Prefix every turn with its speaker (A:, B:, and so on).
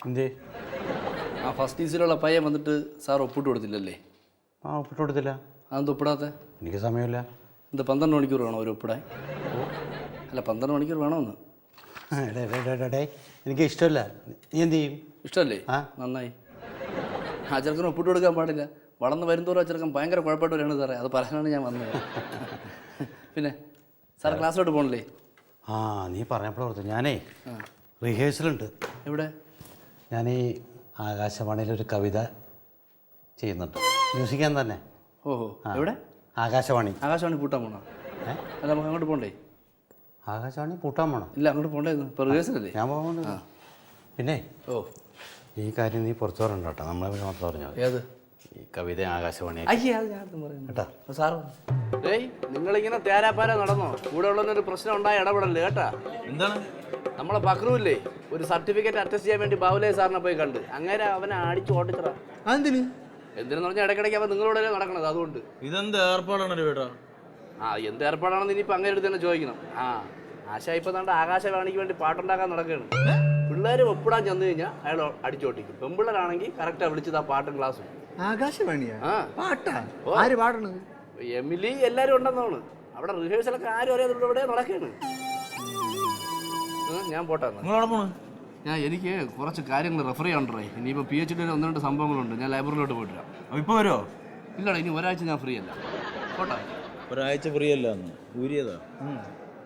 A: എന്തേ?
B: ആ ഫസ്റ്റ് ഈസിലുള്ള പയ്യൻ വന്നിട്ട് സാർ ഒപ്പിട്ട് കൊടുത്തില്ലല്ലേ?
A: ആ ഒപ്പിട്ട് കൊടുത്തില്ല.
B: അതെന്ത് ഒപ്പിടാത്ത?
A: എനിക്ക് സമയമില്ല.
B: എന്താ 12 മണിക്കൂർ വേണോ ഒരു ഒപ്പിടാൻ? അല്ല 12 മണിക്കൂർ വേണമെന്ന്.
A: എനിക്ക് ഇഷ്ടമല്ല. നീ എന്ത് ചെയ്യും?
B: ഇഷ്ടമല്ലേ? നന്നായി. ആ ചെറുക്കന് ഒപ്പിട്ട് കൊടുക്കാൻ പാടില്ല. വളർന്ന് വരുന്തോറും ആ ചെറുക്കൻ ഭയങ്കര കുഴപ്പമായിട്ട് വരികയാണ് സാറേ. അത് പറയാനാണ് ഞാൻ വന്നത്. പിന്നെ സാർ ക്ലാസ്സിലോട്ട് പോകണില്ലേ?
A: ആ നീ പറഞ്ഞപ്പോൾ ഓർത്തു. ഞാനേ റിഹേഴ്സലുണ്ട്.
B: എവിടെ?
A: ഞാൻ ഈ ആകാശവാണിയിലൊരു കവിത ചെയ്യുന്നുണ്ട്. മ്യൂസിക്കാൻ തന്നെ.
B: ഓഹോ, എവിടെ?
A: ആകാശവാണി.
B: ആകാശവാണി പൂട്ടാൻ പോണോ? അല്ല നമുക്ക് അങ്ങോട്ട് പോകണ്ടേ?
A: ആകാശവാണി പൂട്ടാൻ പോണോ?
B: ഇല്ല, അങ്ങോട്ട് പോകണ്ടായിരുന്നു. ഇപ്പോൾ റിഹേഴ്സലല്ലേ?
A: ഞാൻ പോകുന്നുണ്ട്. പിന്നെ ഈ കാര്യം നീ പുറത്തു പറയണ്ട കേട്ടോ. നമ്മളെ മാത്രം പറഞ്ഞാൽ മതി.
B: ഏത്
A: ഈ കവിത ആകാശവാണി
B: അയ്യേ, അത് ഞാൻ പറയുന്നു
A: കേട്ടോ.
B: സാറ് നിങ്ങളിങ്ങനെ തേരാപ്പാര നടന്നോ? കൂടെ ഉള്ളൊരു പ്രശ്നം ഉണ്ടായി ഇടപെടല്ലേ കേട്ടാ.
C: എന്താണ്?
B: നമ്മളെ പക്രുല്ലേ ഒരു സർട്ടിഫിക്കറ്റ് അറ്റസ്റ്റ് ചെയ്യാൻ വേണ്ടി ബാബുലേ സാറിനെ പോയി കണ്ട്. അങ്ങനെ അവനെ അടിച്ചു ഓടിച്ചറ. എന്തിനെന്ന് പറഞ്ഞാൽ ഇടയ്ക്കിടയ്ക്ക് അവൻ നിങ്ങളോട് നടക്കണത്. അതുകൊണ്ട്
C: ഇതെന്ത് ഏർപ്പാടാണ് ചേട്ടാ?
B: എന്ത് ഏർപ്പാടാണെന്ന് ഇനിയിപ്പോൾ അങ്ങനെ എടുത്ത് തന്നെ ചോദിക്കണം. ആശ ഇപ്പം നമ്മുടെ ആകാശവാണിക്ക് വേണ്ടി പാട്ടുണ്ടാക്കാൻ നടക്കുകയാണ്. പിള്ളേർ ഒപ്പിടാൻ ചെന്ന് കഴിഞ്ഞാൽ അയാൾ അടിച്ചോട്ടിക്കും. പെമ്പിള്ളേരാണെങ്കിൽ കറക്റ്റാണ് വിളിച്ചത് ആ പാട്ടും ക്ലാസ്സും.
D: ആകാശവാണിയാ പാട്ടാ? ആര് പാടണത്?
B: എമിലി എല്ലാരും ഉണ്ടെന്നാണ്. അവിടെ റിഹേഴ്സലൊക്കെ ആരും അറിയാതെ ഇവിടെ നടക്കുകയാണ്. ഞാൻ പോട്ടെ. എനിക്ക് കുറച്ച് കാര്യങ്ങൾ റെഫർ ചെയ്യാനുണ്ടേ. ഇനിയിപ്പോൾ PhD 1-2 സംഭവങ്ങളുണ്ട്. ഞാൻ ലൈബ്രറിയിലോട്ട് പോയിട്ടില്ല.
C: ഇപ്പൊ വരുമോ?
B: ഇല്ലടാ, ഇനി ഒരാഴ്ച ഞാൻ ഫ്രീ അല്ല. പോട്ടെ.
C: ഒരാഴ്ച ഫ്രീ അല്ല. ഊരിയതാ.